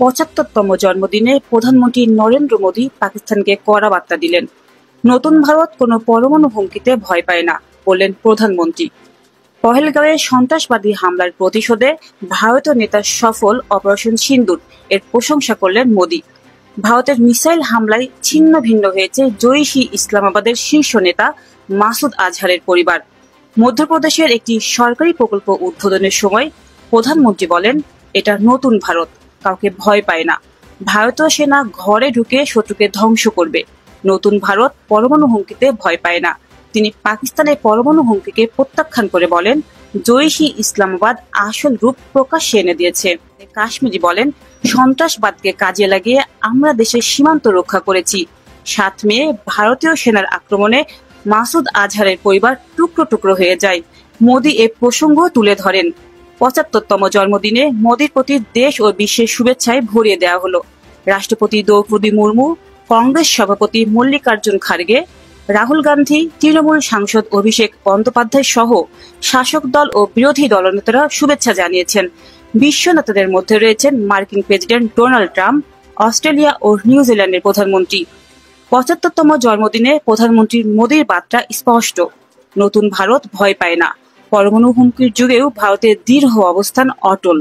৭৫তম জন্মদিনে প্রধানমন্ত্রী নরেন্দ্র মোদী পাকিস্তানকে কড়া বার্তা দিলেন। নতুন ভারত কোনো পরমাণু হুমকিতে ভয় পায় না, বললেন প্রধানমন্ত্রী। পহেলগাঁওয়ে সন্ত্রাসবাদী হামলার প্রতিশোধে ভারতীয় নেতার সফল অপারেশন সিন্দুর এর প্রশংসা করলেন মোদী। ভারতের মিসাইল হামলায় ছিন্ন ভিন্ন হয়েছে জৈশ-ই ইসলামাবাদের শীর্ষ নেতা মাসুদ আজহারের পরিবার। মধ্যপ্রদেশের একটি সরকারি প্রকল্প উদ্বোধনের সময় প্রধানমন্ত্রী বলেন, এটা নতুন ভারত, কাউকে ভয় পায় না। ভারতীয় সেনা ঘরে ঢুকে শত্রুকে ধ্বংস করবে। নতুন ভারত পরমাণু হুমকিতে ভয় পায় না। তিনি পাকিস্তানের পরমাণু হুমকিকে প্রত্যাখ্যান করে বলেন, জৈশ-ই ইসলামাবাদ আসল রূপ প্রকাশ্যে এনে দিয়েছে। কাশ্মীরি বলেন, সন্ত্রাসবাদকে কাজে লাগিয়ে আমরা দেশের সীমান্ত রক্ষা করেছি। ৭ মে ভারতীয় সেনার আক্রমণে মাসুদ আজহারের পরিবার টুকরো টুকরো হয়ে যায়। মোদী এ প্রসঙ্গ তুলে ধরেন। ৭৫তম জন্মদিনে মোদীর প্রতি দেশ ও বিশ্বের শুভেচ্ছায় ভরিয়ে দেওয়া হলো। রাষ্ট্রপতি দ্রৌপদী মুর্মু, কংগ্রেস সভাপতি মল্লিকার্জুন খার্গে, রাহুল গান্ধী, তৃণমূল সাংসদ অভিষেক বন্দ্যোপাধ্যায় সহ শাসক দল ও বিরোধী দলনেতারা শুভেচ্ছা জানিয়েছেন। বিশ্ব নেতাদের মধ্যে রয়েছেন মার্কিন প্রেসিডেন্ট ডোনাল্ড ট্রাম্প, অস্ট্রেলিয়া ও নিউজিল্যান্ডের প্রধানমন্ত্রী। ৭৫তম জন্মদিনে প্রধানমন্ত্রী মোদীর বার্তা স্পষ্ট, নতুন ভারত ভয় পায় না। পরমাণু হুমকির যুগেও ভারতের দৃঢ় অবস্থান অটল।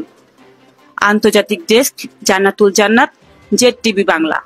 আন্তর্জাতিক ডেস্ক, জান্নাতুল জান্নাত, জেড টিভি বাংলা।